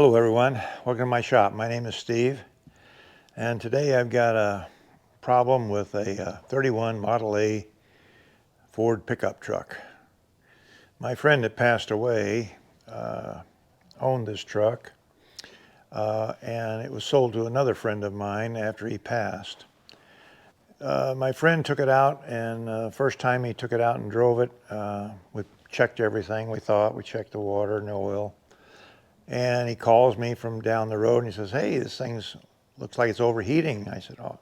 Hello everyone, welcome to my shop. My name is Steve, and today I've got a problem with a 31 Model A Ford pickup truck. My friend that passed away owned this truck, and it was sold to another friend of mine after he passed. My friend took it out, and first time he took it out and drove it, we checked everything. We checked the water and the oil. And he calls me from down the road and he says, "Hey, this thing's looks like it's overheating." I said, "Oh,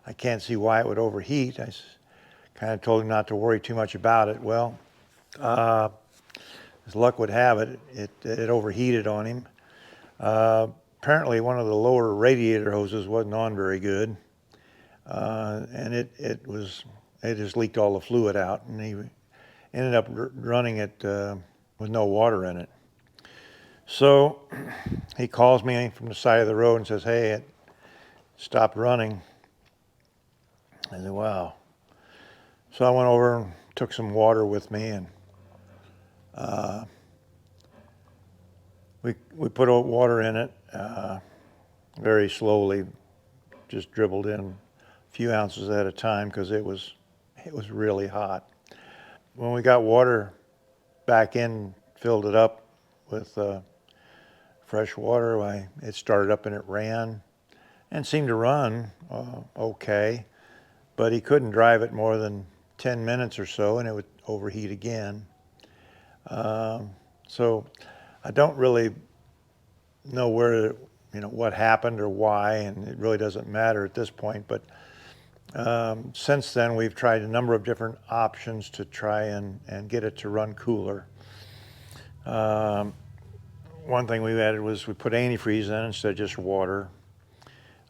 I can't see why it would overheat." I kind of told him not to worry too much about it. Well, as luck would have it, it overheated on him. Apparently one of the lower radiator hoses wasn't on very good. And it just leaked all the fluid out, and he ended up running it with no water in it. So he calls me from the side of the road and says, "Hey, it stopped running." I said, "Wow." So I went over and took some water with me, and we put water in it very slowly, just dribbled in a few ounces at a time because it was really hot. When we got water back in, filled it up with fresh water, it started up and it ran and seemed to run okay, but he couldn't drive it more than 10 minutes or so and it would overheat again. So I don't really know what happened or why, and it really doesn't matter at this point, but since then we've tried a number of different options to try and get it to run cooler. One thing we added was we put antifreeze in instead of just water.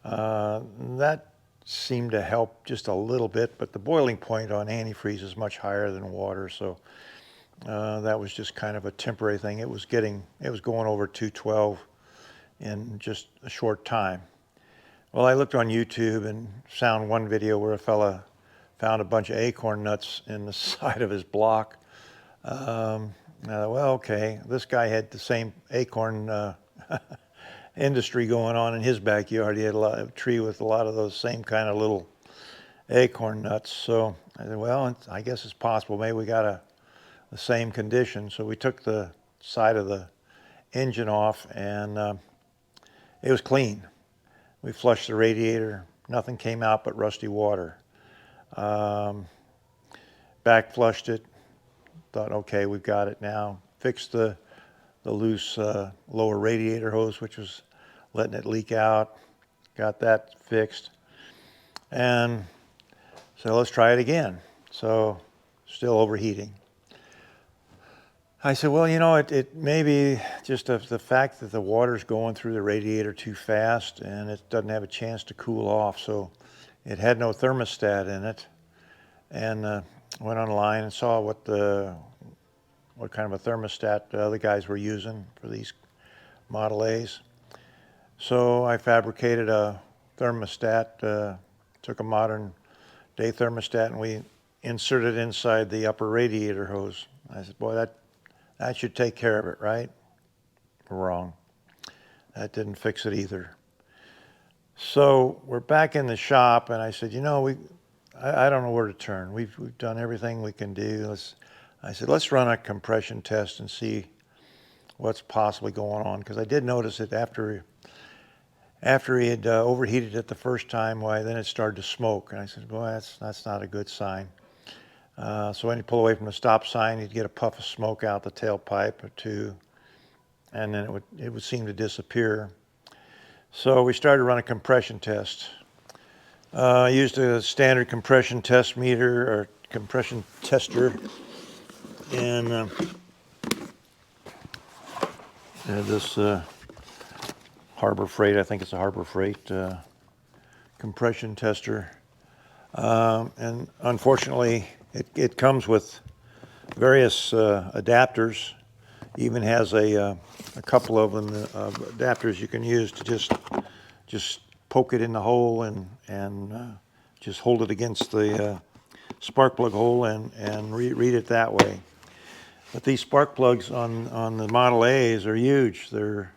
That seemed to help just a little bit, but the boiling point on antifreeze is much higher than water, so that was just kind of a temporary thing. It was going over 212 in just a short time. Well, I looked on YouTube and found one video where a fella found a bunch of acorn nuts in the side of his block. Well, okay, this guy had the same acorn industry going on in his backyard. He had a tree with a lot of those same kind of little acorn nuts. So I said, well, I guess it's possible. Maybe we got the same condition. So we took the side of the engine off, and it was clean. We flushed the radiator. Nothing came out but rusty water. Back flushed it. Thought, okay, we've got it now. Fixed the loose lower radiator hose, which was letting it leak out. Got that fixed. And so let's try it again. So still overheating. I said, well, it may be just the fact that the water's going through the radiator too fast and it doesn't have a chance to cool off. So it had no thermostat in it. And went online and saw what kind of a thermostat the other guys were using for these Model A's. So I fabricated a thermostat, took a modern day thermostat, and we inserted it inside the upper radiator hose. I said, boy, that should take care of it, right? Wrong. That didn't fix it either. So we're back in the shop, and I said, I don't know where to turn. We've done everything we can do. I said, let's run a compression test and see what's possibly going on, because I did notice it after he had overheated it the first time. Then it started to smoke, and I said, boy, that's not a good sign. So when he pulled away from the stop sign, he'd get a puff of smoke out the tailpipe or two, and then it would seem to disappear. So we started to run a compression test. I used a standard compression test meter or compression tester, and this Harbor Freight, I think it's a Harbor Freight compression tester. And unfortunately, it comes with various adapters. Even has a couple of them adapters you can use to just poke it in the hole and just hold it against the spark plug hole and read it that way. But these spark plugs on the Model A's are huge. They're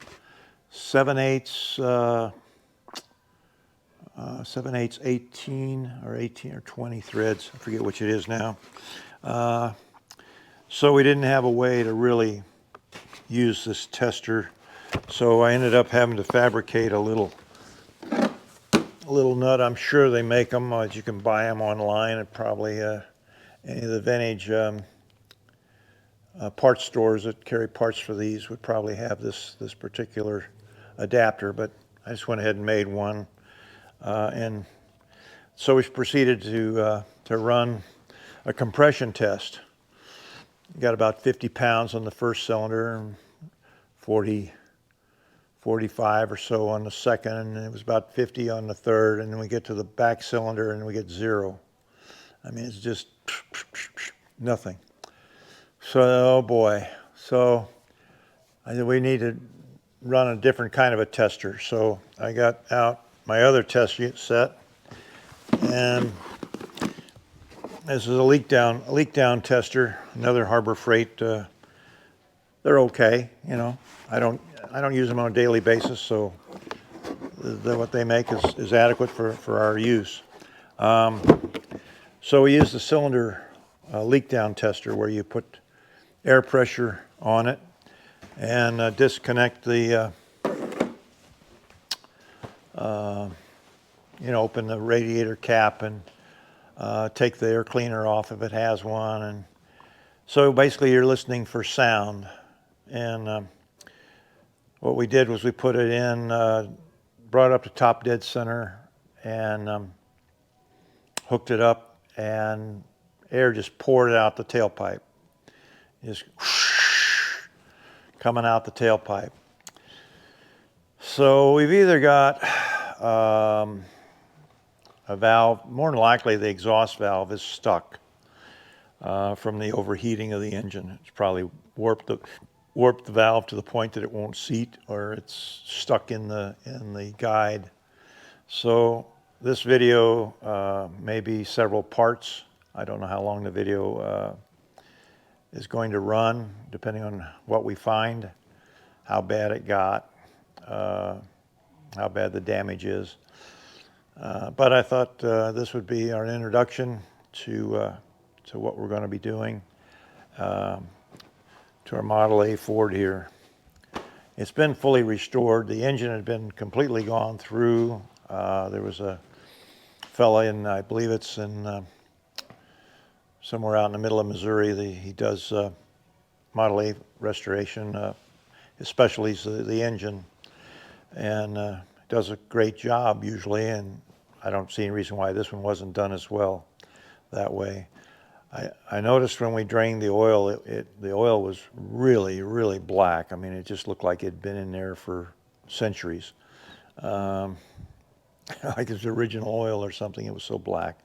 7/8 7/8 18 or 20 threads. I forget which it is now. So we didn't have a way to really use this tester. So I ended up having to fabricate a little nut. I'm sure they make them. You can buy them online at probably any of the vintage parts stores that carry parts for these would probably have this particular adapter. But I just went ahead and made one, and so we proceeded to run a compression test. Got about 50 pounds on the first cylinder and 45 or so on the second, and it was about 50 on the third, and then we get to the back cylinder and we get 0. I mean, it's just nothing. So, oh boy. So I said we need to run a different kind of a tester. So I got out my other test set, and this is a leak down tester, another Harbor Freight. They're okay, you know. I don't use them on a daily basis, so what they make is adequate for our use. So we use the cylinder leak down tester, where you put air pressure on it and disconnect the open the radiator cap and take the air cleaner off if it has one. And so basically you're listening for sound. And what we did was we put it in, brought it up to top dead center, and hooked it up, and air just poured out the tailpipe. Just coming out the tailpipe. So we've either got a valve, more than likely the exhaust valve is stuck from the overheating of the engine. It's probably warped the valve to the point that it won't seat, or it's stuck in the guide. So this video may be several parts. I don't know how long the video is going to run, depending on what we find, how bad it got, how bad the damage is. But I thought this would be our introduction to what we're going to be doing to our Model A Ford here. It's been fully restored. The engine had been completely gone through. There was a fella in, I believe it's in somewhere out in the middle of Missouri. He does Model A restoration. His specialty is the engine, and does a great job usually, and I don't see any reason why this one wasn't done as well that way. I noticed when we drained the oil, the oil was really, really black. I mean, it just looked like it'd been in there for centuries. Like it was original oil or something. It was so black.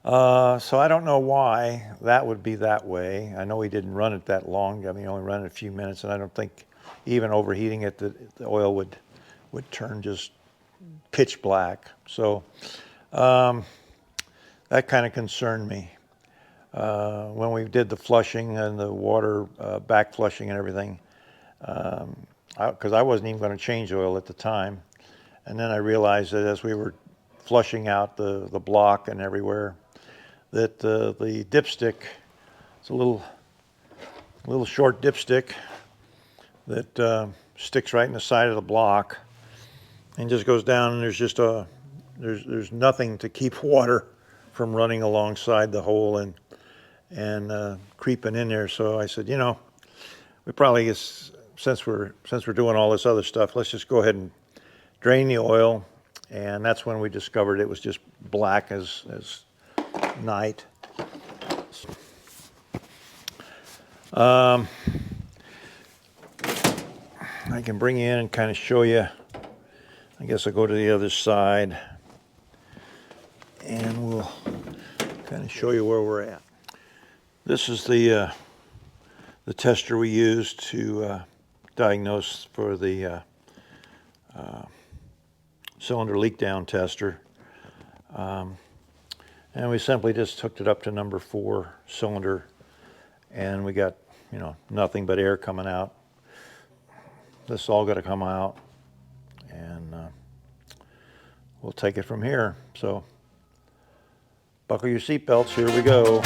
So I don't know why that would be that way. I know he didn't run it that long. I mean, he only ran it a few minutes, and I don't think even overheating it, the oil would turn just pitch black. So that kind of concerned me. When we did the flushing and the water back flushing and everything, because I wasn't even going to change oil at the time. And then I realized that as we were flushing out the block and everywhere, that the dipstick, it's a little short dipstick that sticks right in the side of the block and just goes down, and there's just there's nothing to keep water from running alongside the hole and creeping in there. So I said, we probably, since we're doing all this other stuff, let's just go ahead and drain the oil. And that's when we discovered it was just black as night. I can bring you in and kind of show you. I guess I'll go to the other side, and we'll kind of show you where we're at. This is the tester we used to diagnose for the cylinder leak down tester. And we simply just hooked it up to number 4 cylinder, and we got, nothing but air coming out. This is all got to come out. we'll take it from here. So buckle your seatbelts, here we go.